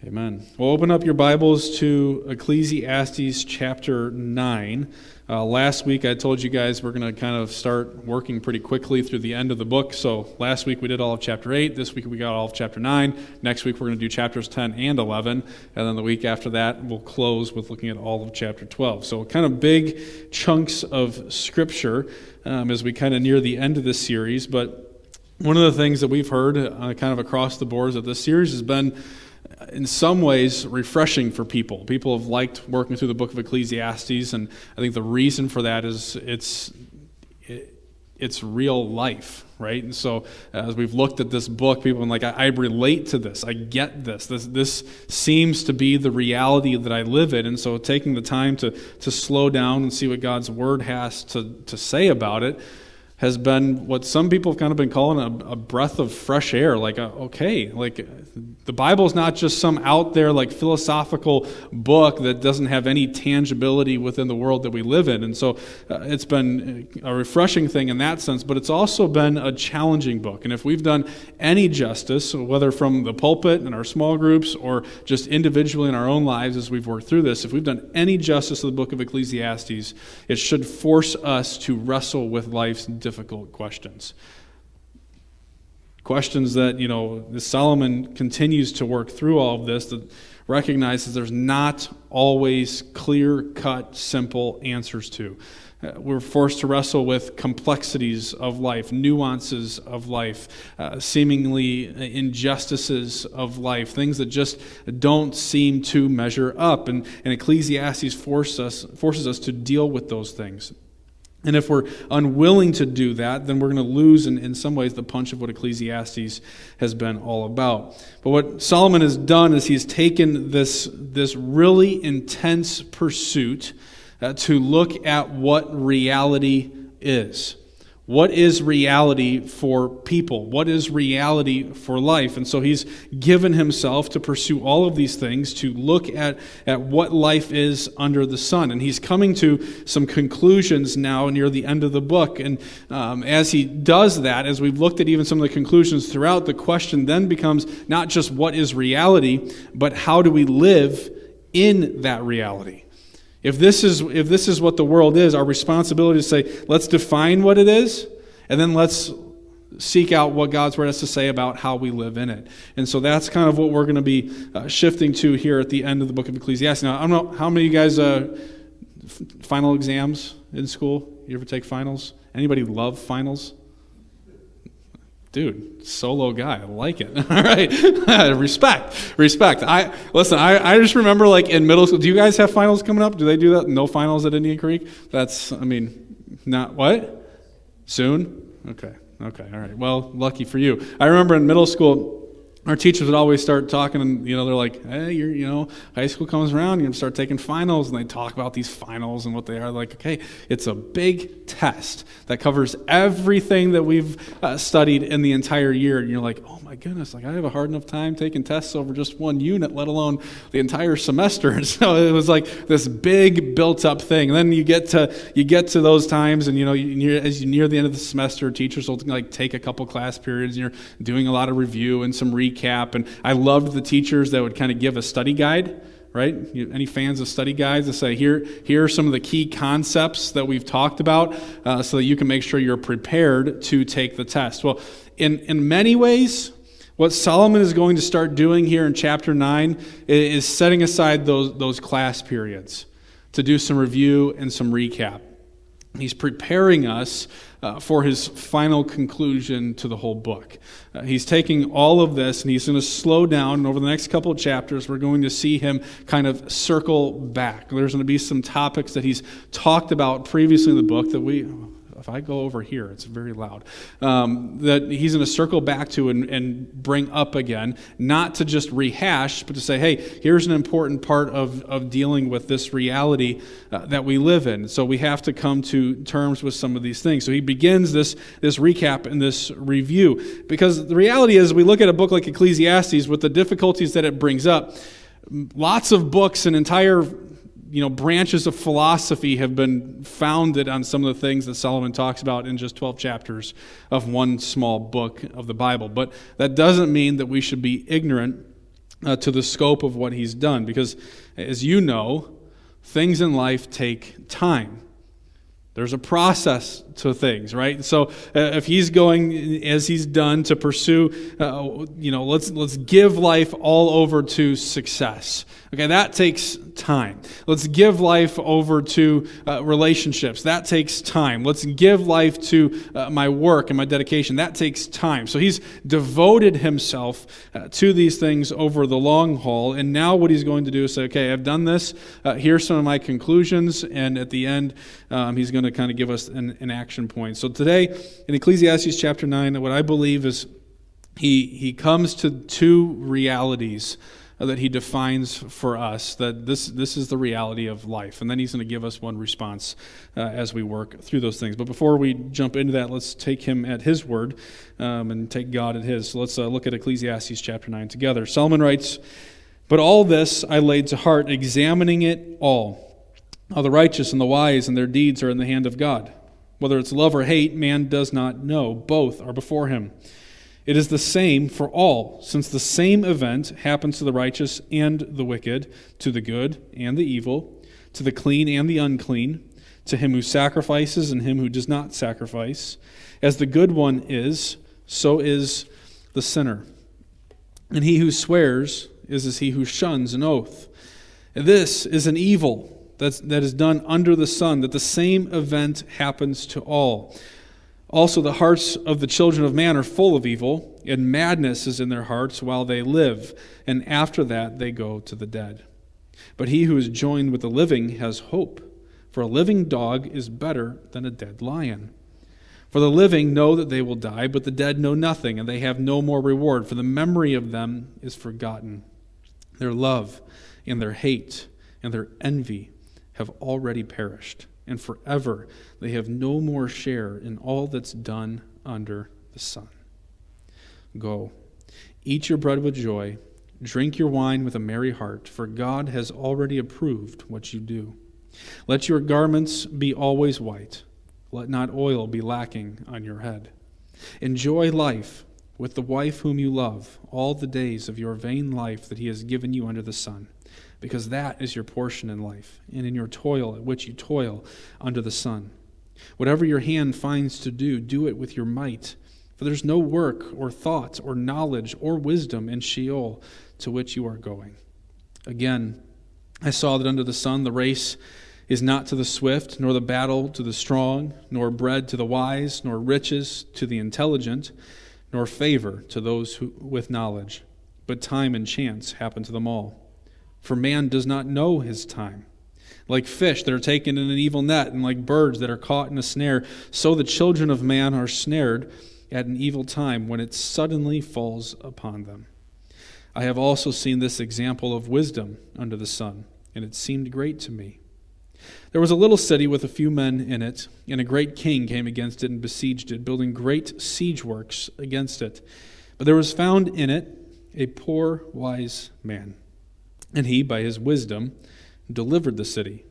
Amen. Well, open up your Bibles to Ecclesiastes chapter 9. Last week I told you guys we're going to kind of start working pretty quickly through the end of the book. So last week we did all of chapter 8. This week we got all of chapter 9. Next week we're going to do chapters 10 and 11. And then the week after that we'll close with looking at all of chapter 12. So kind of big chunks of Scripture as we kind of near the end of this series. But one of the things that we've heard kind of across the board is that this series has been in some ways refreshing for people. People have liked working through the book of Ecclesiastes, and I think the reason for that is it's real life, right? And so as we've looked at this book, people are like, I relate to this. I get this. This seems to be the reality that I live in. And so taking the time to slow down and see what God's Word has to say about it has been what some people have kind of been calling a breath of fresh air. Like, the Bible is not just some out there like philosophical book that doesn't have any tangibility within the world that we live in. And so it's been a refreshing thing in that sense, but it's also been a challenging book. And if we've done any justice, whether from the pulpit in our small groups or just individually in our own lives as we've worked through this, if we've done any justice to the book of Ecclesiastes, it should force us to wrestle with life's difficult questions. Questions that, Solomon continues to work through all of this, that recognizes there's not always clear-cut, simple answers to. We're forced to wrestle with complexities of life, nuances of life, seemingly injustices of life, things that just don't seem to measure up. And Ecclesiastes forces us to deal with those things. And if we're unwilling to do that, then we're going to lose, in some ways, the punch of what Ecclesiastes has been all about. But what Solomon has done is he's taken this really intense pursuit to look at what reality is. What is reality for people? What is reality for life? And so he's given himself to pursue all of these things, to look at what life is under the sun. And he's coming to some conclusions now near the end of the book. And as he does that, as we've looked at even some of the conclusions throughout, the question then becomes not just what is reality, but how do we live in that reality? If this is what the world is, our responsibility is to say, let's define what it is, and then let's seek out what God's Word has to say about how we live in it. And so that's kind of what we're going to be shifting to here at the end of the book of Ecclesiastes. Now, I don't know how many of you guys final exams in school? You ever take finals? Anybody love finals? Dude, solo guy, I like it. All right, respect. I just remember like in middle school. Do you guys have finals coming up? Do they do that? No finals at Indian Creek? Not what? Soon? Okay, all right. Well, lucky for you. I remember in middle school, our teachers would always start talking, and they're like, "Hey, high school comes around, you're gonna start taking finals," and they talk about these finals and what they are. Like, okay, it's a big test that covers everything that we've studied in the entire year, and you're like, "Oh my goodness, like I have a hard enough time taking tests over just one unit, let alone the entire semester." And so it was like this big built-up thing. And then you get to those times, and as you near the end of the semester, teachers will like take a couple class periods, and you're doing a lot of review and some recap. And I loved the teachers that would kind of give a study guide, right? Any fans of study guides that say, here are some of the key concepts that we've talked about so that you can make sure you're prepared to take the test. Well, in many ways, what Solomon is going to start doing here in chapter 9 is setting aside those class periods to do some review and some recap. He's preparing us for his final conclusion to the whole book. He's taking all of this and he's going to slow down, and over the next couple of chapters we're going to see him kind of circle back. There's going to be some topics that he's talked about previously in the book that if I go over here, it's very loud, that he's going to circle back to and bring up again, not to just rehash, but to say, hey, here's an important part of dealing with this reality that we live in. So we have to come to terms with some of these things. So he begins this recap and this review, because the reality is we look at a book like Ecclesiastes with the difficulties that it brings up. Lots of books and entire branches of philosophy have been founded on some of the things that Solomon talks about in just 12 chapters of one small book of the Bible. But that doesn't mean that we should be ignorant to the scope of what he's done. Because, as you know, things in life take time. There's a process to things, right? So if he's going, as he's done, to pursue, let's give life all over to success. Okay, that takes time. Let's give life over to relationships. That takes time. Let's give life to my work and my dedication. That takes time. So he's devoted himself to these things over the long haul. And now what he's going to do is say, okay, I've done this. Here's some of my conclusions. And at the end, he's going to kind of give us an action point. So today, in Ecclesiastes chapter 9, what I believe is he comes to two realities that he defines for us, that this is the reality of life. And then he's going to give us one response as we work through those things. But before we jump into that, let's take him at his word and take God at his. So let's look at Ecclesiastes chapter 9 together. Solomon writes, "But all this I laid to heart, examining it all. How the righteous and the wise and their deeds are in the hand of God. Whether it's love or hate, man does not know. Both are before him. It is the same for all, since the same event happens to the righteous and the wicked, to the good and the evil, to the clean and the unclean, to him who sacrifices and him who does not sacrifice. As the good one is, so is the sinner. And he who swears is as he who shuns an oath. This is an evil that is done under the sun, that the same event happens to all. Also, the hearts of the children of man are full of evil, and madness is in their hearts while they live, and after that they go to the dead. But he who is joined with the living has hope, for a living dog is better than a dead lion. For the living know that they will die, but the dead know nothing, and they have no more reward, for the memory of them is forgotten. Their love and their hate and their envy have already perished, and forever they have no more share in all that's done under the sun. Go, eat your bread with joy, drink your wine with a merry heart, for God has already approved what you do. Let your garments be always white, let not oil be lacking on your head. Enjoy life with the wife whom you love all the days of your vain life that he has given you under the sun, because that is your portion in life, and in your toil at which you toil under the sun. Whatever your hand finds to do, do it with your might, for there's no work or thought or knowledge or wisdom in Sheol to which you are going. Again, I saw that under the sun the race is not to the swift, nor the battle to the strong, nor bread to the wise, nor riches to the intelligent, nor favor to those with knowledge, but time and chance happen to them all. For man does not know his time. Like fish that are taken in an evil net, and like birds that are caught in a snare, so the children of man are snared at an evil time when it suddenly falls upon them. I have also seen this example of wisdom under the sun, and it seemed great to me. There was a little city with a few men in it, and a great king came against it and besieged it, building great siege works against it. But there was found in it a poor wise man, and he, by his wisdom, delivered the city.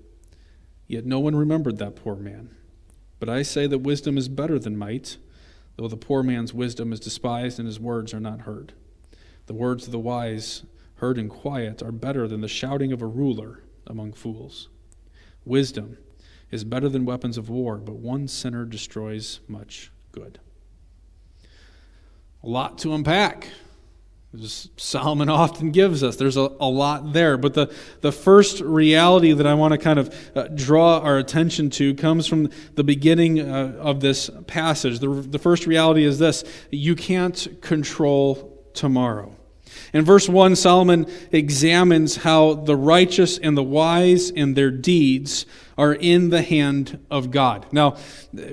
Yet no one remembered that poor man. But I say that wisdom is better than might, though the poor man's wisdom is despised and his words are not heard. The words of the wise, heard in quiet, are better than the shouting of a ruler among fools. Wisdom is better than weapons of war, but one sinner destroys much good. A lot to unpack. As Solomon often gives us. There's a lot there. But the first reality that I want to kind of draw our attention to comes from the beginning of this passage. The first reality is this: you can't control tomorrow. In verse 1, Solomon examines how the righteous and the wise and their deeds are in the hand of God. Now,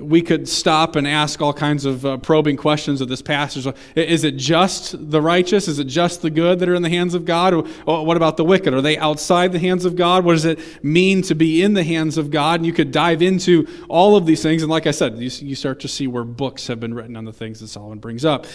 we could stop and ask all kinds of probing questions of this passage. Is it just the righteous? Is it just the good that are in the hands of God? Or what about the wicked? Are they outside the hands of God? What does it mean to be in the hands of God? And you could dive into all of these things. And like I said, you start to see where books have been written on the things that Solomon brings up.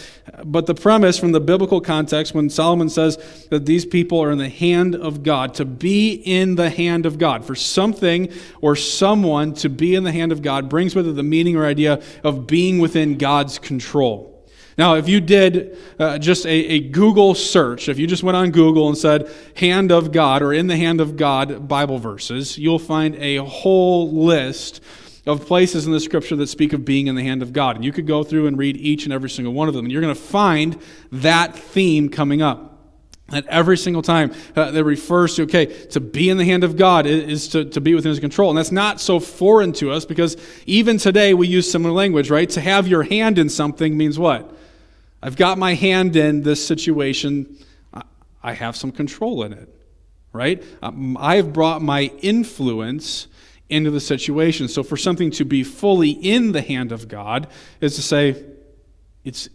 But the premise from the biblical context, when Solomon says that these people are in the hand of God, to be in the hand of God, for something or someone to be in the hand of God brings with it the meaning or idea of being within God's control. Now, if you did just a Google search, if you just went on Google and said hand of God or in the hand of God Bible verses, you'll find a whole list of places in the Scripture that speak of being in the hand of God. And you could go through and read each and every single one of them, and you're going to find that theme coming up. That every single time that refers to, to be in the hand of God is to be within His control. And that's not so foreign to us, because even today we use similar language, right? To have your hand in something means what? I've got my hand in this situation. I have some control in it, right? I've brought my influence into the situation. So for something to be fully in the hand of God is to say it's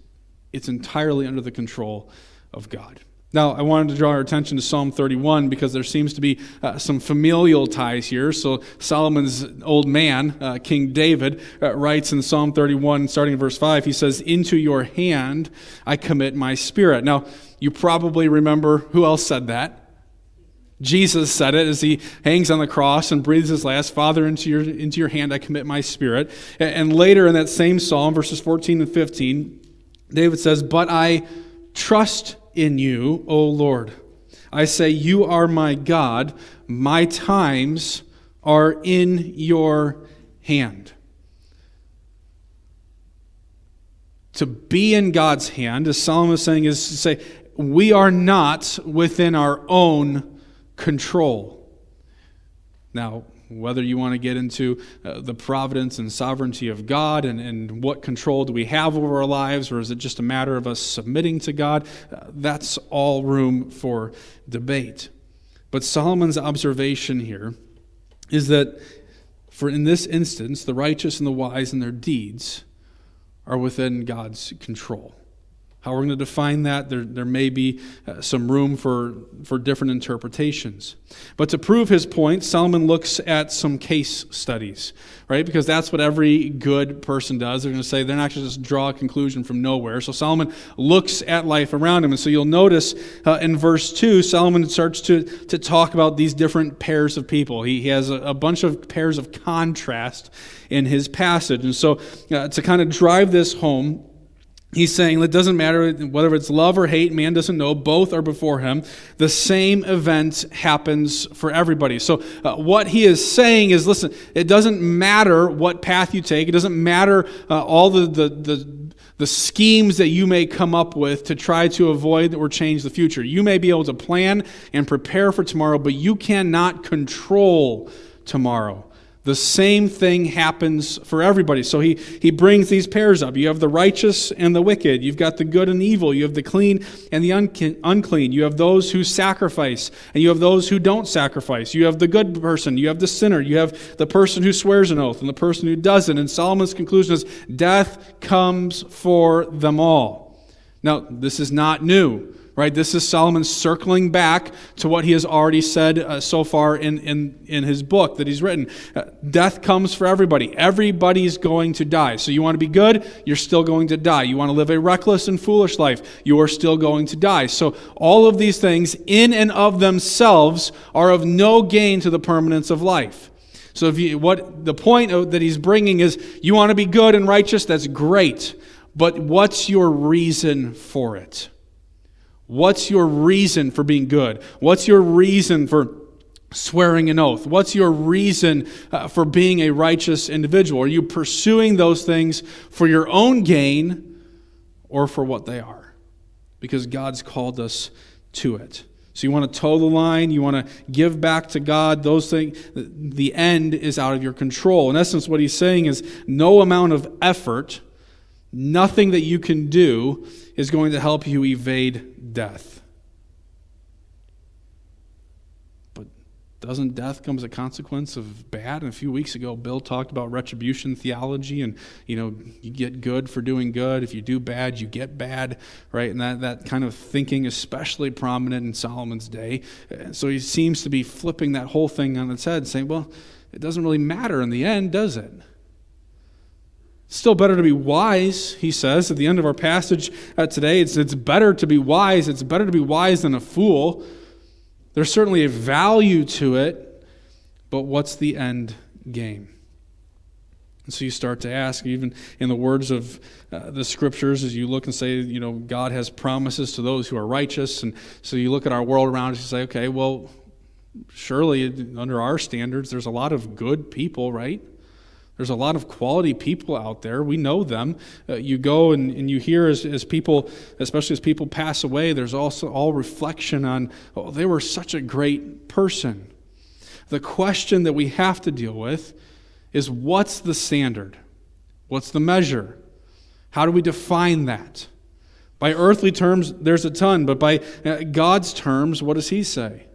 entirely under the control of God. Now, I wanted to draw our attention to Psalm 31 because there seems to be some familial ties here. So Solomon's old man, King David, writes in Psalm 31, starting in verse 5, he says, "Into your hand I commit my spirit." Now, you probably remember who else said that. Jesus said it as he hangs on the cross and breathes his last, "Father, into your hand I commit my spirit." And later in that same psalm, verses 14 and 15, David says, "But I trust in you, O Lord. I say, you are my God. My times are in your hand." To be in God's hand, as Solomon is saying, is to say, we are not within our own control. Now, whether you want to get into the providence and sovereignty of God and what control do we have over our lives, or is it just a matter of us submitting to God, that's all room for debate. But Solomon's observation here is that for in this instance, the righteous and the wise in their deeds are within God's control. How we're going to define that, there may be some room for different interpretations. But to prove his point, Solomon looks at some case studies, right? Because that's what every good person does. They're going to say, they're not going to just draw a conclusion from nowhere. So Solomon looks at life around him. And so you'll notice in verse 2, Solomon starts to talk about these different pairs of people. He has a bunch of pairs of contrast in his passage. And so to kind of drive this home, he's saying it doesn't matter whether it's love or hate, man doesn't know, both are before him. The same event happens for everybody. So what he is saying is, listen, it doesn't matter what path you take. It doesn't matter all the schemes that you may come up with to try to avoid or change the future. You may be able to plan and prepare for tomorrow, but you cannot control tomorrow. The same thing happens for everybody. So he brings these pairs up. You have the righteous and the wicked. You've got the good and evil. You have the clean and the unclean. You have those who sacrifice, and you have those who don't sacrifice. You have the good person. You have the sinner. You have the person who swears an oath and the person who doesn't. And Solomon's conclusion is death comes for them all. Now, this is not new. Right, this is Solomon circling back to what he has already said so far in his book that he's written. Death comes for everybody. Everybody's going to die. So you want to be good, you're still going to die. You want to live a reckless and foolish life, you are still going to die. So all of these things in and of themselves are of no gain to the permanence of life. So what the point that he's bringing is, you want to be good and righteous, that's great. But what's your reason for it? What's your reason for being good? What's your reason for swearing an oath? What's your reason for being a righteous individual? Are you pursuing those things for your own gain or for what they are? Because God's called us to it. So you want to toe the line, you want to give back to God, those things, the end is out of your control. In essence, what he's saying is no amount of effort, nothing that you can do is going to help you evade death. But doesn't death come as a consequence of bad? And a few weeks ago, Bill talked about retribution theology, and you get good for doing good. If you do bad, you get bad, right? And that kind of thinking is especially prominent in Solomon's day. So he seems to be flipping that whole thing on its head, saying, well, it doesn't really matter in the end, does it? Still better to be wise, he says at the end of our passage today. It's better to be wise. It's better to be wise than a fool. There's certainly a value to it, but what's the end game? And so you start to ask, even in the words of the scriptures, as you look and say, God has promises to those who are righteous. And so you look at our world around us and say, okay, well, surely under our standards, there's a lot of good people, right? There's a lot of quality people out there. We know them. You go and you hear as people, especially as people pass away, there's also all reflection on, oh, they were such a great person. The question that we have to deal with is, what's the standard? What's the measure? How do we define that? By earthly terms, there's a ton, but by God's terms, what does he say?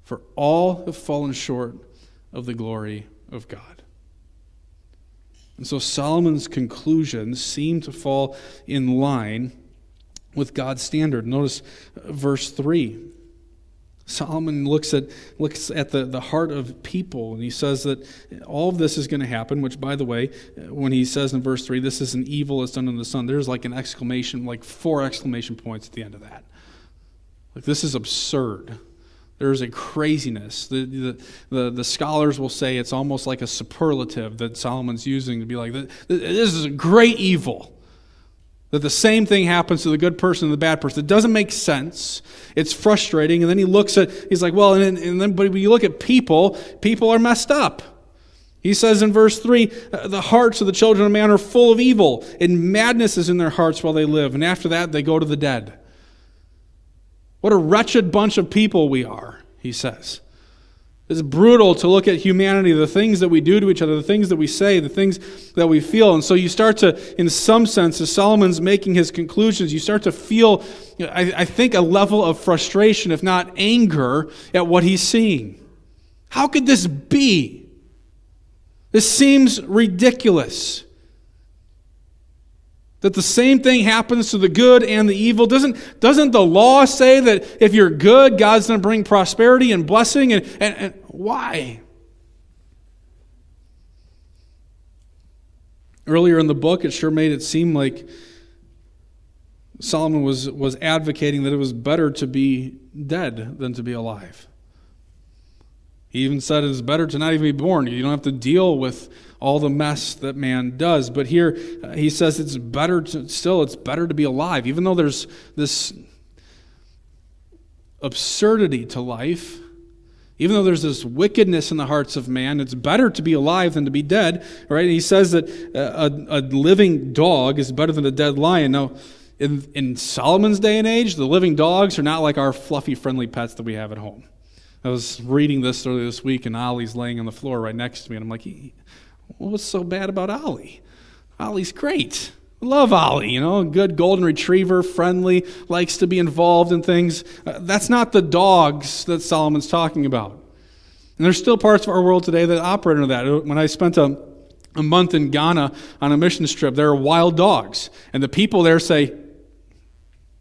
For all have fallen short of the glory of God. And so Solomon's conclusions seem to fall in line with God's standard. Notice verse 3. Solomon looks at the heart of people, and he says that all of this is going to happen, which, by the way, when he says in verse 3, this is an evil that's done in the Son, there's like an exclamation, like 4 exclamation points at the end of that. Like, this is absurd. There's a craziness. The scholars will say it's almost like a superlative that Solomon's using to be like, this is a great evil. That the same thing happens to the good person and the bad person. It doesn't make sense. It's frustrating. And then he's like, well, and then, but when you look at people are messed up. He says in verse 3, the hearts of the children of man are full of evil, and madness is in their hearts while they live. And after that, they go to the dead. What a wretched bunch of people we are, he says. It's brutal to look at humanity, the things that we do to each other, the things that we say, the things that we feel. And so you start to, in some sense, as Solomon's making his conclusions, you start to feel, I think, a level of frustration, if not anger, at what he's seeing. How could this be? This seems ridiculous. That the same thing happens to the good and the evil. Doesn't the law say that if you're good, God's going to bring prosperity and blessing? And why? Earlier in the book, it sure made it seem like Solomon was advocating that it was better to be dead than to be alive. He even said it's better to not even be born. You don't have to deal with all the mess that man does. But here he says it's better to be alive. Even though there's this absurdity to life, even though there's this wickedness in the hearts of man, it's better to be alive than to be dead. Right? And he says that a living dog is better than a dead lion. Now, in Solomon's day and age, the living dogs are not like our fluffy, friendly pets that we have at home. I was reading this earlier this week, and Ollie's laying on the floor right next to me, and I'm like, what's so bad about Ollie? Ollie's great. I love Ollie, a good golden retriever, friendly, likes to be involved in things. That's not the dogs that Solomon's talking about. And there's still parts of our world today that operate under that. When I spent a month in Ghana on a mission trip, there are wild dogs, and the people there say,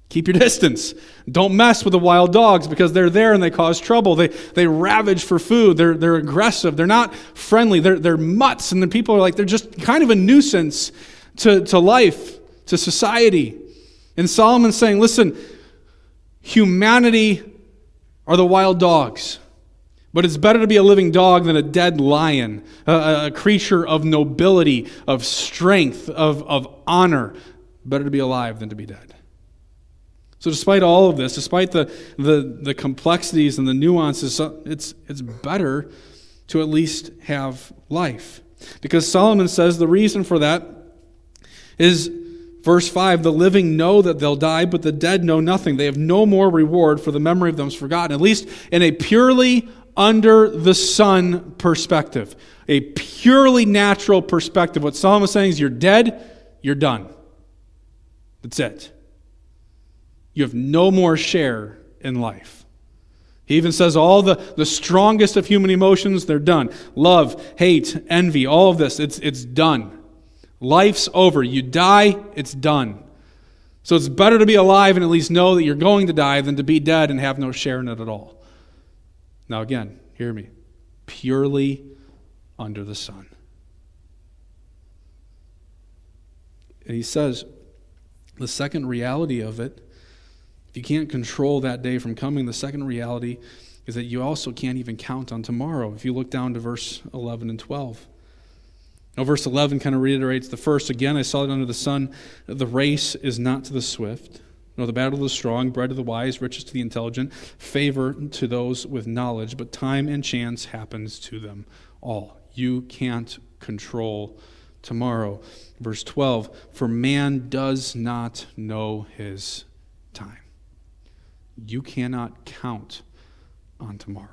keep your distance. Don't mess with the wild dogs because they're there and they cause trouble. They ravage for food. They're aggressive. They're not friendly. They're mutts. And the people are like, they're just kind of a nuisance to life, to society. And Solomon's saying, listen, humanity are the wild dogs. But it's better to be a living dog than a dead lion, a creature of nobility, of strength, of honor. Better to be alive than to be dead. So despite all of this, despite the complexities and the nuances, it's better to at least have life. Because Solomon says the reason for that is, verse 5, the living know that they'll die, but the dead know nothing. They have no more reward, for the memory of them is forgotten. At least in a purely under the sun perspective, a purely natural perspective. What Solomon is saying is, you're dead, you're done. That's it. You have no more share in life. He even says all the strongest of human emotions, they're done. Love, hate, envy, all of this, it's done. Life's over. You die, it's done. So it's better to be alive and at least know that you're going to die than to be dead and have no share in it at all. Now again, hear me. Purely under the sun. And he says, the second reality of it, if you can't control that day from coming, the second reality is that you also can't even count on tomorrow. If you look down to verse 11 and 12. Now, verse 11 kind of reiterates the first. Again, I saw it under the sun. The race is not to the swift, nor the battle to the strong, bread to the wise, riches to the intelligent, favor to those with knowledge, but time and chance happens to them all. You can't control tomorrow. Verse 12, for man does not know his time. You cannot count on tomorrow.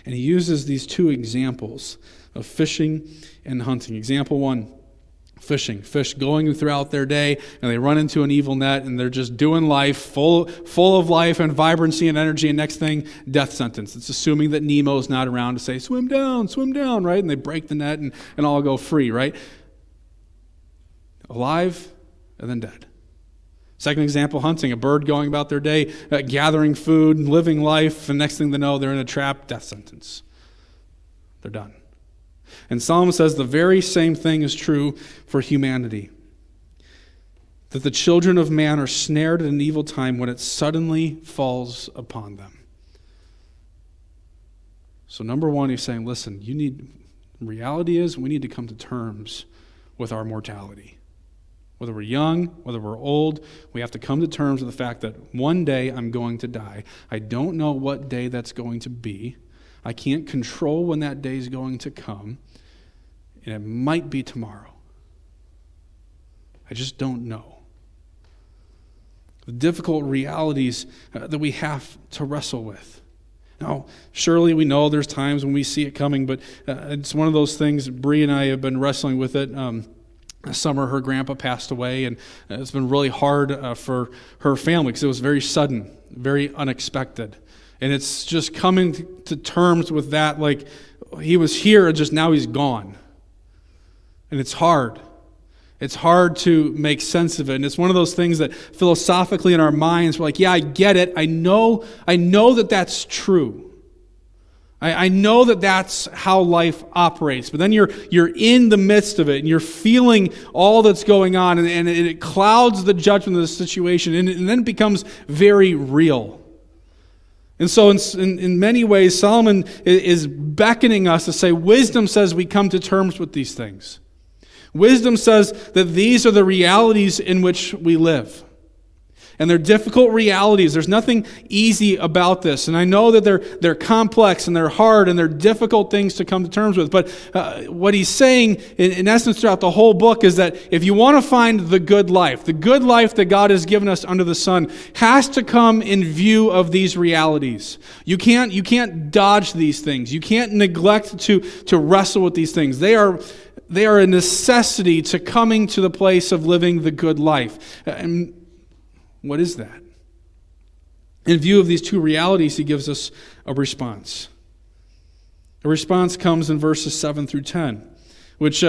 And he uses these two examples of fishing and hunting. Example one, fishing. Fish going throughout their day, and they run into an evil net, and they're just doing life, full of life and vibrancy and energy, and next thing, death sentence. It's assuming that Nemo's not around to say, swim down, right? And they break the net and all go free, right? Alive and then dead. Second example, hunting. A bird going about their day, gathering food, living life, and next thing they know, they're in a trap, death sentence. They're done. And Solomon says the very same thing is true for humanity. That the children of man are snared at an evil time when it suddenly falls upon them. So number one, he's saying, listen, reality is we need to come to terms with our mortality. Whether we're young, whether we're old, we have to come to terms with the fact that one day I'm going to die. I don't know what day that's going to be. I can't control when that day is going to come. And it might be tomorrow. I just don't know. The difficult realities that we have to wrestle with. Now, surely we know there's times when we see it coming, but it's one of those things. Bree and I have been wrestling with it. This summer, her grandpa passed away, and it's been really hard for her family because it was very sudden, very unexpected. And it's just coming to terms with that, like he was here and just now he's gone. And it's hard. It's hard to make sense of it. And it's one of those things that philosophically in our minds, we're like, yeah, I get it. I know that that's true. I know that that's how life operates. But then you're in the midst of it, and you're feeling all that's going on, and it clouds the judgment of the situation, and then it becomes very real. And so in many ways, Solomon is beckoning us to say, wisdom says we come to terms with these things. Wisdom says that these are the realities in which we live. And they're difficult realities. There's nothing easy about this. And I know that they're complex and they're hard and they're difficult things to come to terms with. But what he's saying, in essence, throughout the whole book is that if you want to find the good life that God has given us under the sun has to come in view of these realities. You can't dodge these things. You can't neglect to wrestle with these things. They are a necessity to coming to the place of living the good life. And what is that? In view of these two realities, he gives us a response. A response comes in verses 7 through 10, which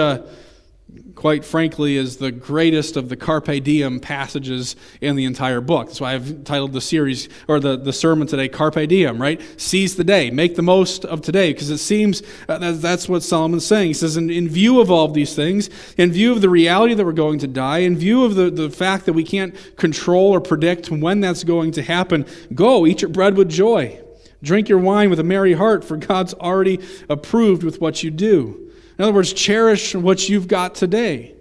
quite frankly is the greatest of the Carpe Diem passages in the entire book. That's why I've titled the series, or the sermon today, Carpe Diem, right? Seize the day. Make the most of today, because it seems that's what Solomon's saying. He says, in view of all of these things, in view of the reality that we're going to die, in view of the fact that we can't control or predict when that's going to happen, go, eat your bread with joy. Drink your wine with a merry heart, for God's already approved with what you do. In other words, cherish what you've got today.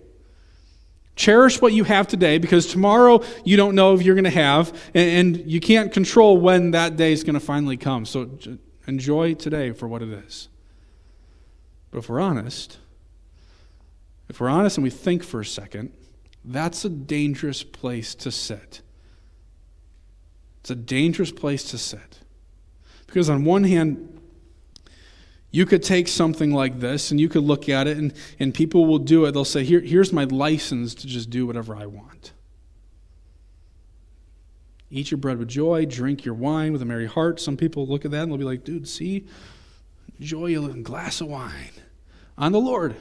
Cherish what you have today, because tomorrow you don't know if you're going to have, and you can't control when that day is going to finally come. So enjoy today for what it is. But if we're honest and we think for a second, that's a dangerous place to sit. It's a dangerous place to sit. Because on one hand, you could take something like this and you could look at it and people will do it. They'll say, here's my license to just do whatever I want. Eat your bread with joy, drink your wine with a merry heart. Some people look at that and they'll be like, dude, see, enjoy a glass of wine on the Lord.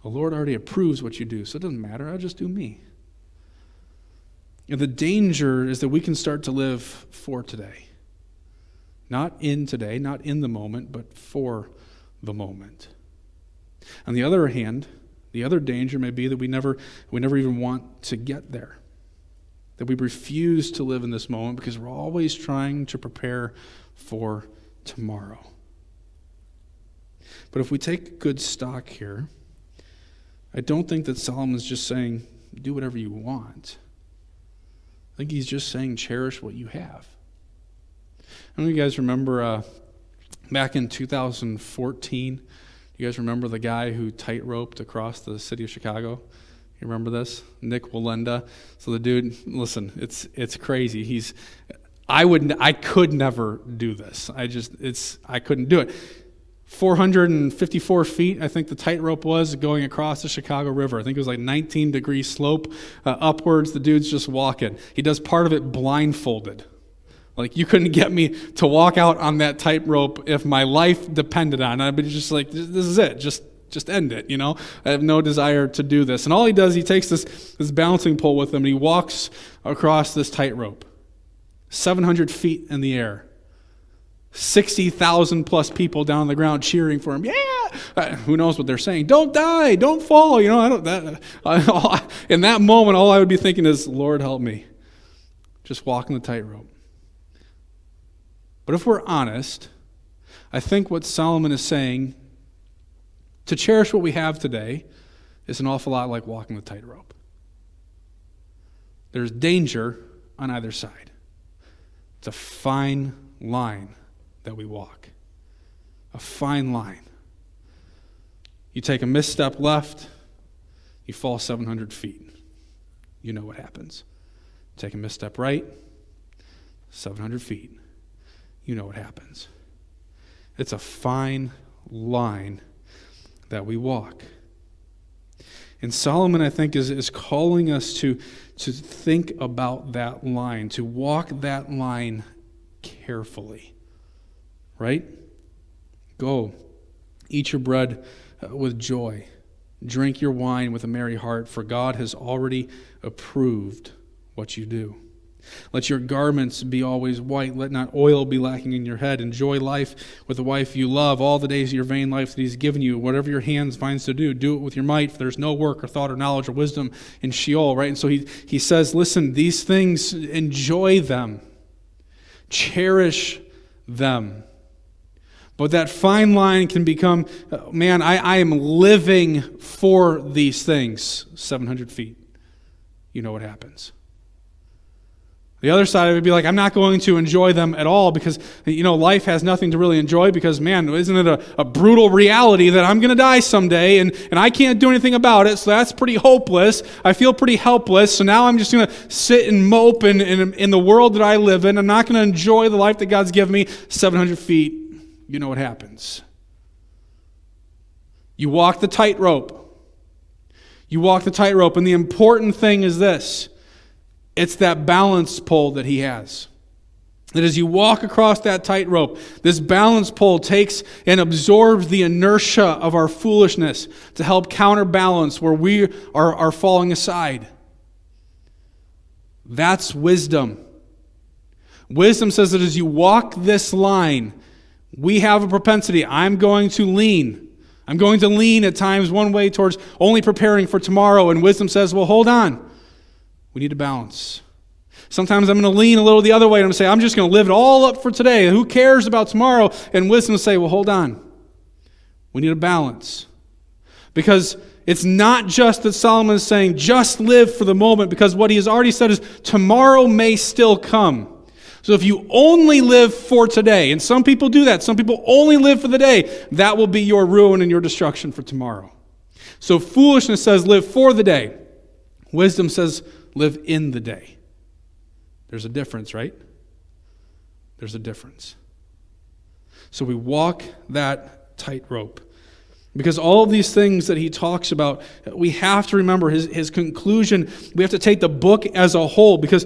The Lord already approves what you do, so it doesn't matter. I'll just do me. And the danger is that we can start to live for today. Not in today, not in the moment, but for the moment. On the other hand, the other danger may be that we never even want to get there. That we refuse to live in this moment because we're always trying to prepare for tomorrow. But if we take good stock here, I don't think that Solomon's just saying, do whatever you want. I think he's just saying, cherish what you have. I don't know if you guys remember back in 2014, you guys remember the guy who tight-roped across the city of Chicago? You remember this? Nick Walenda. So the dude, listen, it's crazy. I could never do this. I couldn't do it. 454 feet, I think the tightrope was, going across the Chicago River. I think it was like 19-degree slope upwards. The dude's just walking. He does part of it blindfolded. Like, you couldn't get me to walk out on that tightrope if my life depended on it. I'd be just like, this is it. Just end it, I have no desire to do this. And all he does, he takes this balancing pole with him, and he walks across this tightrope. 700 feet in the air. 60,000 plus people down on the ground cheering for him. Yeah! Who knows what they're saying? Don't die! Don't fall! In that moment, all I would be thinking is, Lord, help me. Just walking the tightrope. But if we're honest, I think what Solomon is saying, to cherish what we have today, is an awful lot like walking the tightrope. There's danger on either side. It's a fine line that we walk. A fine line. You take a misstep left, you fall 700 feet. You know what happens. Take a misstep right, 700 feet. You know what happens. It's a fine line that we walk. And Solomon, I think, is calling us to think about that line, to walk that line carefully. Right? Go, eat your bread with joy. Drink your wine with a merry heart, for God has already approved what you do. Let your garments be always white. Let not oil be lacking in your head. Enjoy life with the wife you love all the days of your vain life that he's given you. Whatever your hands finds to do, do it with your might, for there's no work or thought or knowledge or wisdom in Sheol. Right? And so he says, listen, these things, enjoy them. Cherish them. But that fine line can become, man, I am living for these things. 700 feet. You know what happens. The other side of it would be like, I'm not going to enjoy them at all because, life has nothing to really enjoy because, man, isn't it a brutal reality that I'm going to die someday and I can't do anything about it, so that's pretty hopeless. I feel pretty helpless, so now I'm just going to sit and mope in the world that I live in. I'm not going to enjoy the life that God's given me. 700 feet, you know what happens. You walk the tightrope. You walk the tightrope, and the important thing is this. It's that balance pole that he has. That as you walk across that tightrope, this balance pole takes and absorbs the inertia of our foolishness to help counterbalance where we are falling aside. That's wisdom. Wisdom says that as you walk this line, we have a propensity. I'm going to lean. I'm going to lean at times one way towards only preparing for tomorrow. And wisdom says, well, hold on. We need to balance. Sometimes I'm going to lean a little the other way and I'm going to say, I'm just going to live it all up for today. Who cares about tomorrow? And wisdom will say, well, hold on. We need a balance. Because it's not just that Solomon is saying, just live for the moment, because what he has already said is, tomorrow may still come. So if you only live for today, and some people do that, some people only live for the day, that will be your ruin and your destruction for tomorrow. So foolishness says, live for the day. Wisdom says, live in the day. There's a difference, right? There's a difference. So we walk that tightrope. Because all of these things that he talks about, we have to remember his conclusion. We have to take the book as a whole, because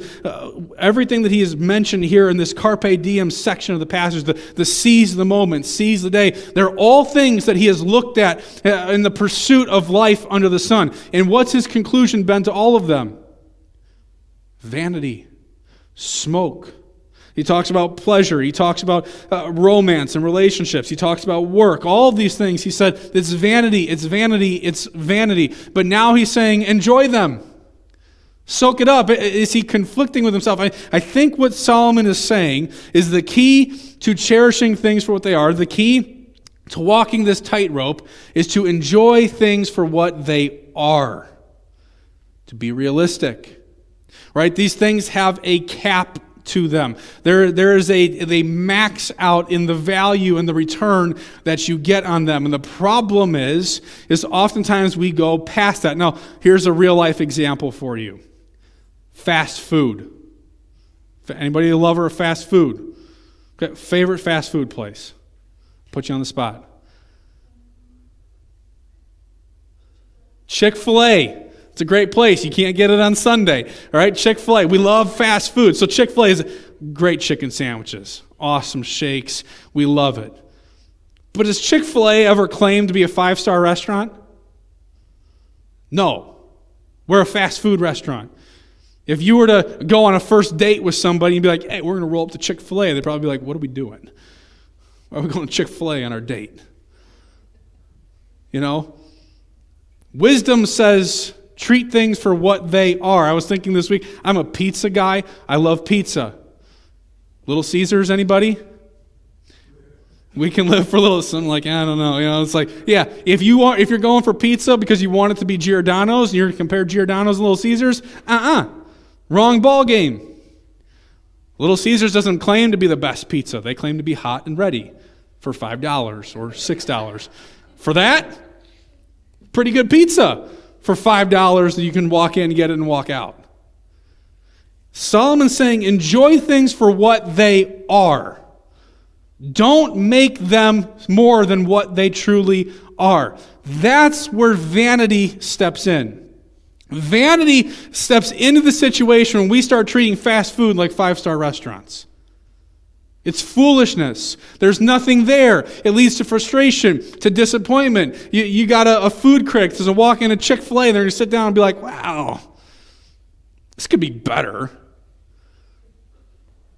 everything that he has mentioned here in this Carpe Diem section of the passage, the seize the moment, seize the day, they're all things that he has looked at in the pursuit of life under the sun. And what's his conclusion been to all of them? Vanity, smoke. He talks about pleasure. He talks about romance and relationships. He talks about work. All of these things, he said, it's vanity, it's vanity, it's vanity. But now he's saying, enjoy them. Soak it up. Is he conflicting with himself? I think what Solomon is saying is the key to cherishing things for what they are, the key to walking this tightrope is to enjoy things for what they are, to be realistic, right? These things have a cap to them. They max out in the value and the return that you get on them. And the problem is oftentimes we go past that. Now, here's a real life example for you. Fast food. Anybody a lover of fast food? Okay, favorite fast food place? Put you on the spot. Chick-fil-A. It's a great place. You can't get it on Sunday. All right, Chick-fil-A. We love fast food. So Chick-fil-A is great chicken sandwiches, awesome shakes. We love it. But has Chick-fil-A ever claimed to be a 5-star restaurant? No. We're a fast food restaurant. If you were to go on a first date with somebody and be like, hey, we're going to roll up to Chick-fil-A, they'd probably be like, what are we doing? Why are we going to Chick-fil-A on our date? You know? Wisdom says, treat things for what they are. I was thinking this week, I'm a pizza guy. I love pizza. Little Caesars, anybody? We can live for little, something like, I don't know. You know, it's like, yeah, if you're going for pizza because you want it to be Giordano's and you're going to compare Giordano's and Little Caesars, wrong ball game. Little Caesars doesn't claim to be the best pizza. They claim to be hot and ready for $5 or $6. For that, pretty good pizza for $5 that you can walk in, get it, and walk out. Solomon's saying, enjoy things for what they are. Don't make them more than what they truly are. That's where vanity steps in. Vanity steps into the situation when we start treating fast food like 5-star restaurants. It's foolishness. There's nothing there. It leads to frustration, to disappointment. You got a food critic that's going to walk into Chick-fil-A and they're going to sit down and be like, wow, this could be better.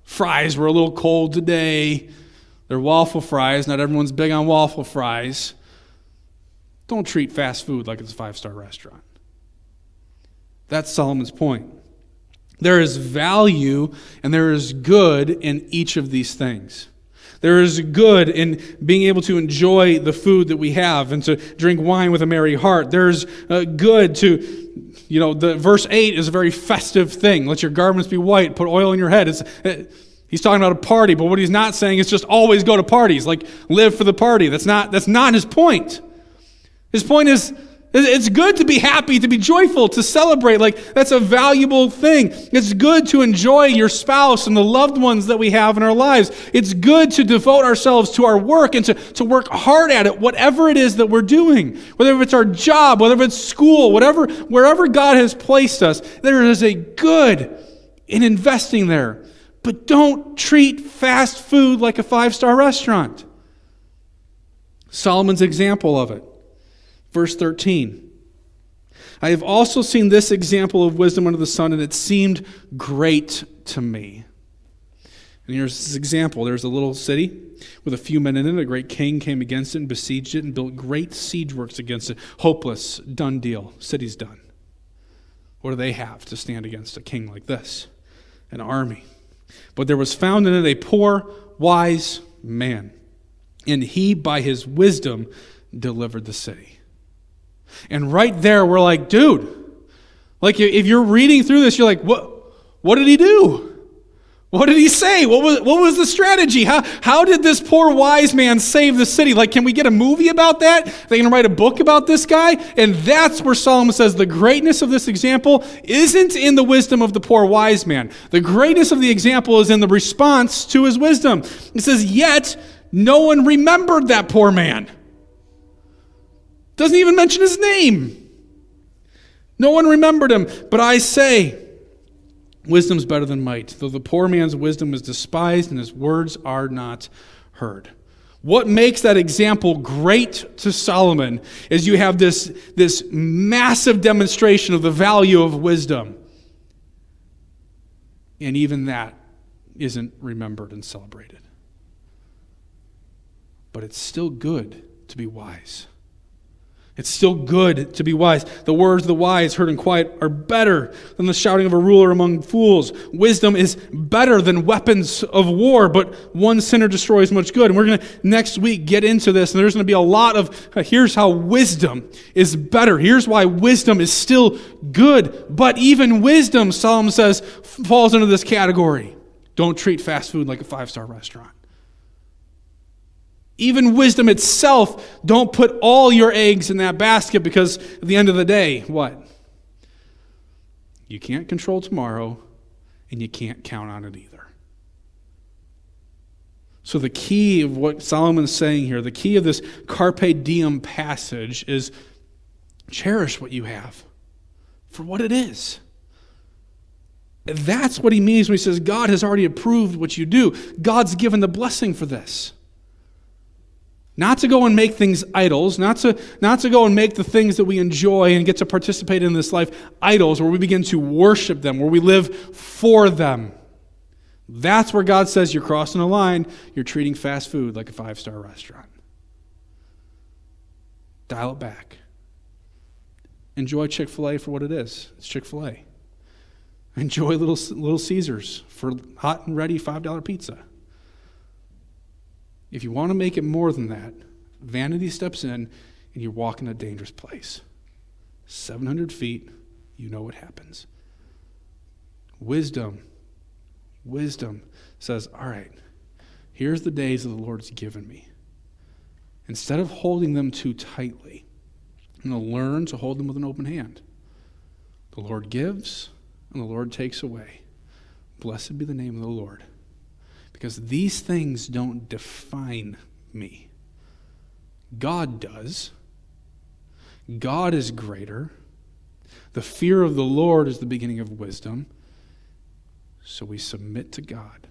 Fries were a little cold today. They're waffle fries. Not everyone's big on waffle fries. Don't treat fast food like it's a 5-star restaurant. That's Solomon's point. There is value and there is good in each of these things. There is good in being able to enjoy the food that we have and to drink wine with a merry heart. There's good to, the verse 8 is a very festive thing. Let your garments be white, put oil in your head. He's talking about a party, but what he's not saying is just always go to parties, like live for the party. That's not his point. His point is, it's good to be happy, to be joyful, to celebrate. Like, that's a valuable thing. It's good to enjoy your spouse and the loved ones that we have in our lives. It's good to devote ourselves to our work and to work hard at it, whatever it is that we're doing. Whether it's our job, whether it's school, wherever God has placed us, there is a good in investing there. But don't treat fast food like a 5-star restaurant. Solomon's example of it. Verse 13. I have also seen this example of wisdom under the sun, and it seemed great to me. And here's this example. There's a little city with a few men in it. A great king came against it and besieged it and built great siege works against it. Hopeless, done deal. City's done. What do they have to stand against a king like this? An army. But there was found in it a poor, wise man, and he, by his wisdom, delivered the city. And right there, we're like, dude, like if you're reading through this, you're like, what did he do? What did he say? What was the strategy? How did this poor wise man save the city? Like, can we get a movie about that? They can write a book about this guy? And that's where Solomon says the greatness of this example isn't in the wisdom of the poor wise man. The greatness of the example is in the response to his wisdom. It says, yet no one remembered that poor man. Doesn't even mention his name. No one remembered him. But I say, wisdom's better than might, though the poor man's wisdom is despised and his words are not heard. What makes that example great to Solomon is you have this massive demonstration of the value of wisdom. And even that isn't remembered and celebrated. But it's still good to be wise. It's still good to be wise. The words of the wise heard in quiet are better than the shouting of a ruler among fools. Wisdom is better than weapons of war, but one sinner destroys much good. And we're going to next week get into this, and there's going to be a lot of, here's how wisdom is better. Here's why wisdom is still good. But even wisdom, Solomon says, falls into this category. Don't treat fast food like a 5-star restaurant. Even wisdom itself, don't put all your eggs in that basket, because at the end of the day, what? You can't control tomorrow, and you can't count on it either. So the key of what Solomon's saying here, the key of this Carpe Diem passage is cherish what you have for what it is. That's what he means when he says God has already approved what you do. God's given the blessing for this. Not to go and make things idols, not to go and make the things that we enjoy and get to participate in this life idols, where we begin to worship them, where we live for them. That's where God says you're crossing a line. You're treating fast food like a 5-star restaurant. Dial it back. Enjoy Chick-fil-A for what it is. It's Chick-fil-A. Enjoy Little Caesars for hot and ready $5 pizza. If you want to make it more than that, vanity steps in and you walk in a dangerous place. 700 feet, you know what happens. Wisdom says, all right, here's the days that the Lord's given me. Instead of holding them too tightly, I'm going to learn to hold them with an open hand. The Lord gives and the Lord takes away. Blessed be the name of the Lord. Because these things don't define me. God does. God is greater. The fear of the Lord is the beginning of wisdom. So we submit to God.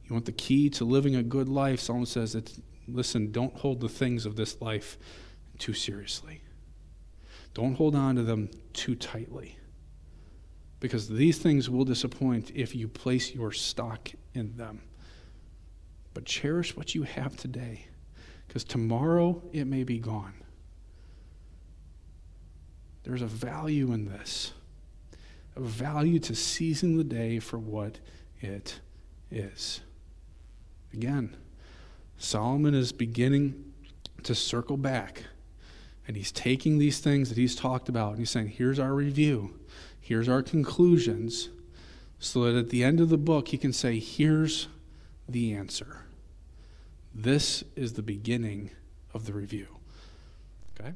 You want the key to living a good life? Solomon says, listen, don't hold the things of this life too seriously. Don't hold on to them too tightly. Because these things will disappoint if you place your stock in them. But cherish what you have today, because tomorrow it may be gone. There's a value in this, a value to seizing the day for what it is. Again, Solomon is beginning to circle back, and he's taking these things that he's talked about, and he's saying, here's our review. Here's our conclusions, so that at the end of the book, he can say, here's the answer. This is the beginning of the review. Okay?